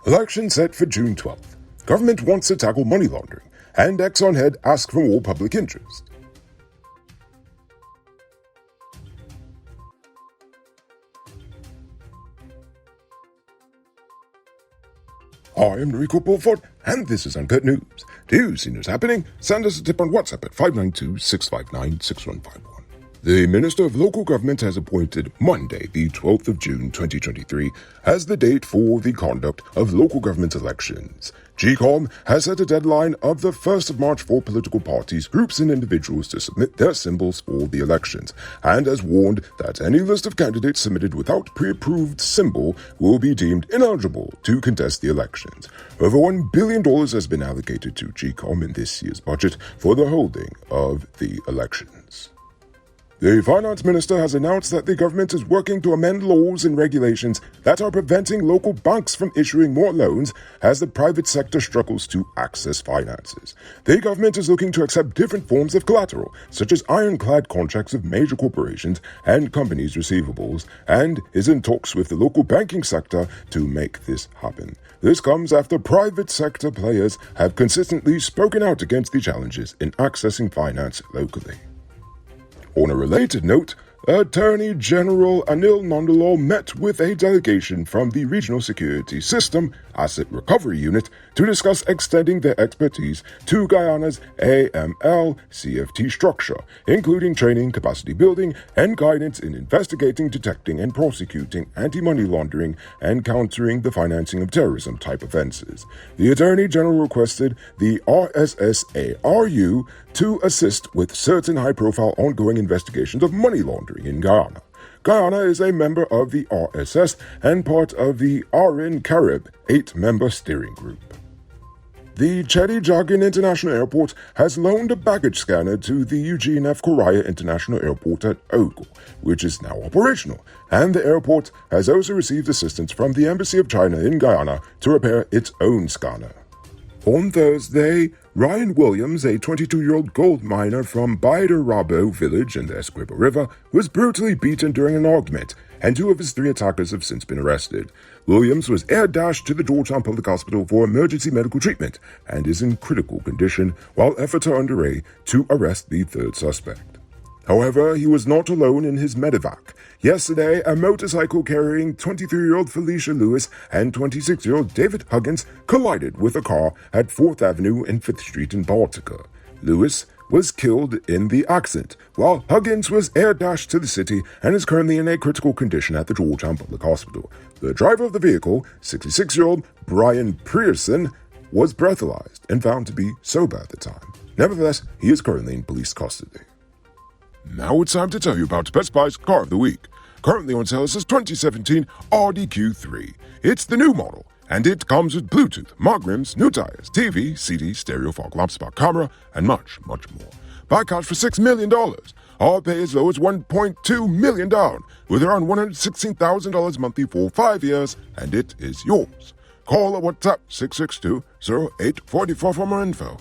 Election set for June 12th. Government wants to tackle money laundering, and Exxon head asks for more public interest. I am Rico Beaufort, and this is Uncut News. Do you see news happening? Send us a tip on WhatsApp at 592-659-6151. The Minister of Local Government has appointed Monday, the 12th of June 2023, as the date for the conduct of local government elections. GCOM has set a deadline of the 1st of March for political parties, groups, and individuals to submit their symbols for the elections, and has warned that any list of candidates submitted without pre-approved symbol will be deemed ineligible to contest the elections. Over $1 billion has been allocated to GCOM in this year's budget for the holding of the elections. The Finance Minister has announced that the government is working to amend laws and regulations that are preventing local banks from issuing more loans as the private sector struggles to access finances. The government is looking to accept different forms of collateral, such as ironclad contracts of major corporations and companies' receivables, and is in talks with the local banking sector to make this happen. This comes after private sector players have consistently spoken out against the challenges in accessing finance locally. On a related note, Attorney General Anil Nandlall met with a delegation from the Regional Security System Asset Recovery Unit to discuss extending their expertise to Guyana's AML-CFT structure, including training, capacity building, and guidance in investigating, detecting, and prosecuting anti-money laundering and countering the financing of terrorism-type offenses. The Attorney General requested the RSSARU to assist with certain high-profile ongoing investigations of money laundering in Guyana. Guyana is a member of the RSS and part of the RN Carib 8-member steering group. The Chedi Jagan International Airport has loaned a baggage scanner to the Eugene F. Correa International Airport at Ogo, which is now operational, and the airport has also received assistance from the Embassy of China in Guyana to repair its own scanner. On Thursday, Ryan Williams, a 22-year-old gold miner from Baidarabo village in the Essequibo River, was brutally beaten during an argument, and 2 of his 3 attackers have since been arrested. Williams was air-dashed to the Georgetown Public Hospital for emergency medical treatment and is in critical condition, while efforts are underway to arrest the 3rd suspect. However, he was not alone in his medevac. Yesterday, a motorcycle carrying 23-year-old Felicia Lewis and 26-year-old David Huggins collided with a car at 4th Avenue and 5th Street in Baltica. Lewis was killed in the accident, while Huggins was air-dashed to the city and is currently in a critical condition at the Georgetown Public Hospital. The driver of the vehicle, 66-year-old Brian Pearson, was breathalyzed and found to be sober at the time. Nevertheless, he is currently in police custody. Now it's time to tell you about Best Buy's Car of the Week. Currently on sale is this 2017 Audi Q3. It's the new model, and it comes with Bluetooth, mug rims, new tires, TV, CD, stereo, fog lamp, spot camera, and much, much more. Buy cars for $6 million. Or pay as low as $1.2 million down, with around $116,000 monthly for 5 years, and it is yours. Call or WhatsApp 662-0844 for more info.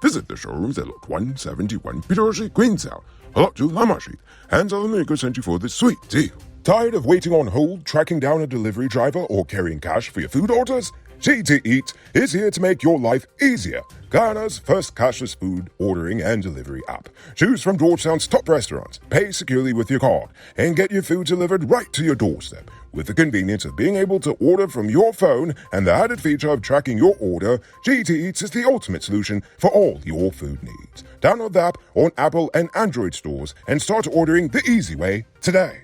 Visit the showrooms at Lot 171 Peter Street, Queenstown, or Lot 2 Lama Street, and Southern America sent you for this sweet deal. Tired of waiting on hold, tracking down a delivery driver, or carrying cash for your food orders? GT Eat is here to make your life easier. Guyana's first cashless food ordering and delivery app. Choose from Georgetown's top restaurants, pay securely with your card, and get your food delivered right to your doorstep. With the convenience of being able to order from your phone and the added feature of tracking your order, GT Eats is the ultimate solution for all your food needs. Download the app on Apple and Android stores and start ordering the easy way today.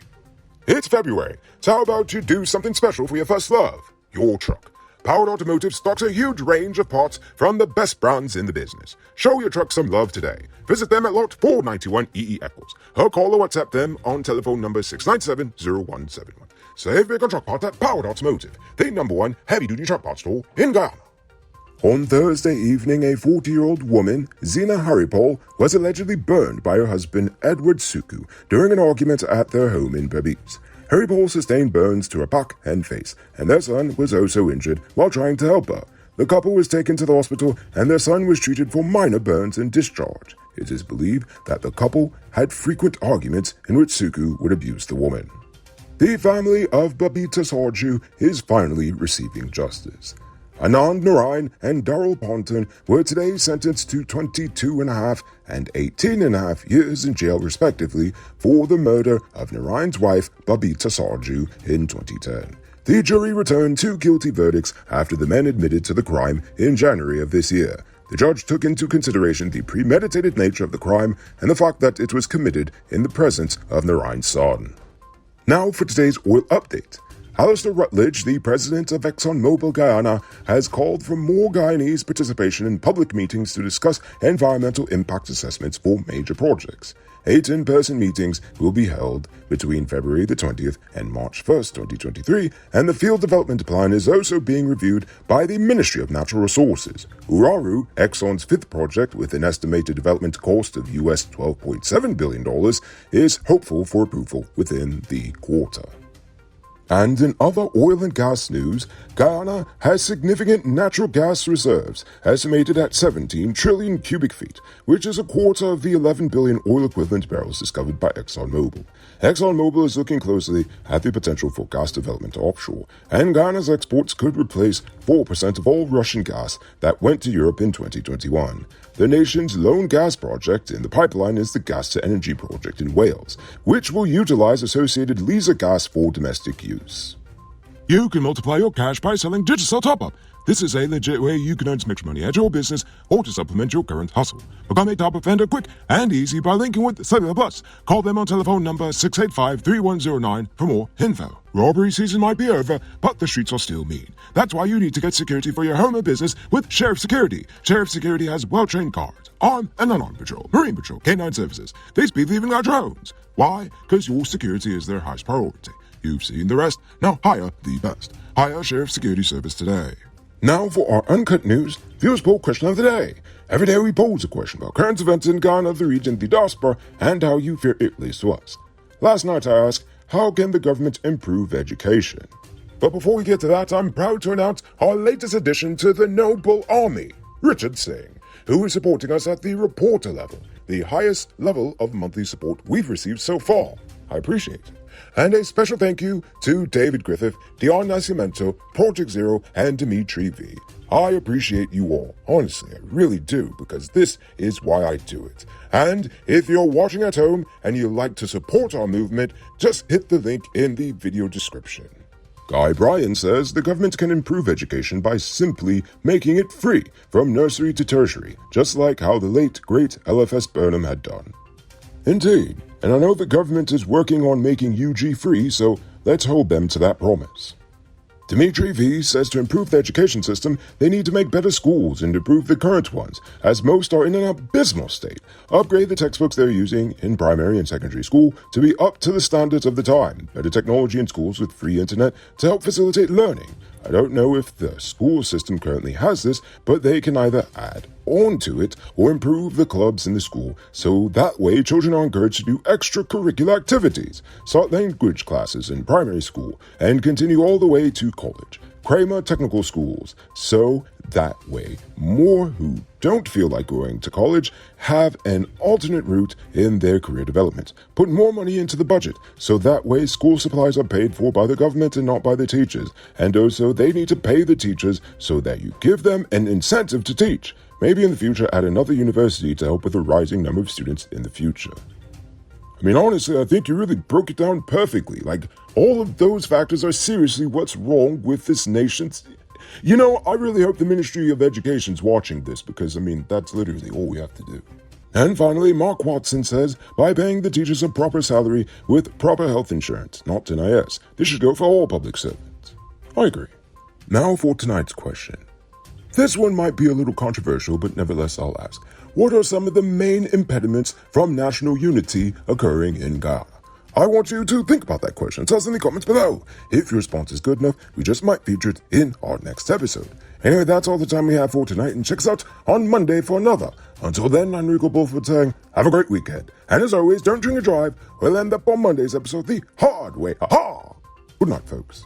It's February, so how about you do something special for your first love, your truck? Powered Automotive stocks a huge range of parts from the best brands in the business. Show your truck some love today. Visit them at Lot 491 EE Eccles, or call or WhatsApp them on telephone number 697-0171. Save big on truck parts at Powered Automotive, the #1 heavy-duty truck parts store in Guyana. On Thursday evening, a 40-year-old woman, Zina Haripol, was allegedly burned by her husband, Edward Suku, during an argument at their home in Berbice. Haripol sustained burns to her back and face, and their son was also injured while trying to help her. The couple was taken to the hospital, and their son was treated for minor burns and discharged. It is believed that the couple had frequent arguments in which Suku would abuse the woman. The family of Babita Sarju is finally receiving justice. Anand Narain and Darrell Ponton were today sentenced to 22.5 and 18.5 years in jail respectively for the murder of Narain's wife Babita Sarju in 2010. The jury returned 2 guilty verdicts after the men admitted to the crime in January of this year. The judge took into consideration the premeditated nature of the crime and the fact that it was committed in the presence of Narain's son. Now for today's oil update. Alistair Rutledge, the president of ExxonMobil Guyana, has called for more Guyanese participation in public meetings to discuss environmental impact assessments for major projects. 8 in-person meetings will be held between February the 20th and March 1st, 2023, and the field development plan is also being reviewed by the Ministry of Natural Resources. Uraru, Exxon's 5th project with an estimated development cost of US $12.7 billion, is hopeful for approval within the quarter. And in other oil and gas news, Guyana has significant natural gas reserves, estimated at 17 trillion cubic feet, which is a quarter of the 11 billion oil equivalent barrels discovered by ExxonMobil. ExxonMobil is looking closely at the potential for gas development offshore, and Guyana's exports could replace 4% of all Russian gas that went to Europe in 2021. The nation's lone gas project in the pipeline is the Gas-to-Energy project in Wales, which will utilize associated Liza gas for domestic use. You can multiply your cash by selling Digicel Top-Up. This is a legit way you can earn some extra money at your business or to supplement your current hustle. Become a top-up vendor quick and easy by linking with Cellular Plus. Call them on telephone number 685-3109 for more info. Robbery season might be over, but the streets are still mean. That's why you need to get security for your home or business with Sheriff Security. Sheriff Security has well-trained guards, armed and unarmed patrol, Marine Patrol, K-9 services. They speed even our drones. Why? Because your security is their highest priority. You've seen the rest. Now hire the best. Hire Sheriff Security Service today. Now for our Uncut News Viewers Poll Question of the Day. Every day we pose a question about current events in Ghana, the region, the diaspora, and how you fear it relates to us. Last night I asked, how can the government improve education? But before we get to that, I'm proud to announce our latest addition to the Noble Army, Richard Singh, who is supporting us at the reporter level, the highest level of monthly support we've received so far. I appreciate it. And a special thank you to David Griffith, Dion Nascimento, Project Zero, and Dimitri V. I appreciate you all. Honestly, I really do, because this is why I do it. And if you're watching at home and you'd like to support our movement, just hit the link in the video description. Guy Bryan says the government can improve education by simply making it free from nursery to tertiary, just like how the late, great LFS Burnham had done. Indeed. And I know the government is working on making UG free, so let's hold them to that promise. Dimitri V says to improve the education system, they need to make better schools and improve the current ones, as most are in an abysmal state. Upgrade the textbooks they're using in primary and secondary school to be up to the standards of the time. Better technology in schools with free internet to help facilitate learning. I don't know if the school system currently has this, but they can either add on to it or improve the clubs in the school, so that way children are encouraged to do extracurricular activities, start language classes in primary school, and continue all the way to college. Kramer Technical Schools, so that way more who don't feel like going to college have an alternate route in their career development. Put more money into the budget, so that way school supplies are paid for by the government and not by the teachers. And also they need to pay the teachers so that you give them an incentive to teach. Maybe in the future at another university to help with the rising number of students in the future. I mean, honestly, I think you really broke it down perfectly. Like, all of those factors are seriously what's wrong with this nation's... You know, I really hope the Ministry of Education's watching this, because, I mean, that's literally all we have to do. And finally, Mark Watson says, by paying the teachers a proper salary with proper health insurance, not NIS, this should go for all public servants. I agree. Now for tonight's question. This one might be a little controversial, but nevertheless I'll ask. What are some of the main impediments from national unity occurring in Guyana? I want you to think about that question. Tell us in the comments below. If your response is good enough, we just might feature it in our next episode. Anyway, that's all the time we have for tonight, and check us out on Monday for another. Until then, I'm Rico Bulford saying, have a great weekend. And as always, don't drink and drive. We'll end up on Monday's episode the hard way. Ha-ha! Good night, folks.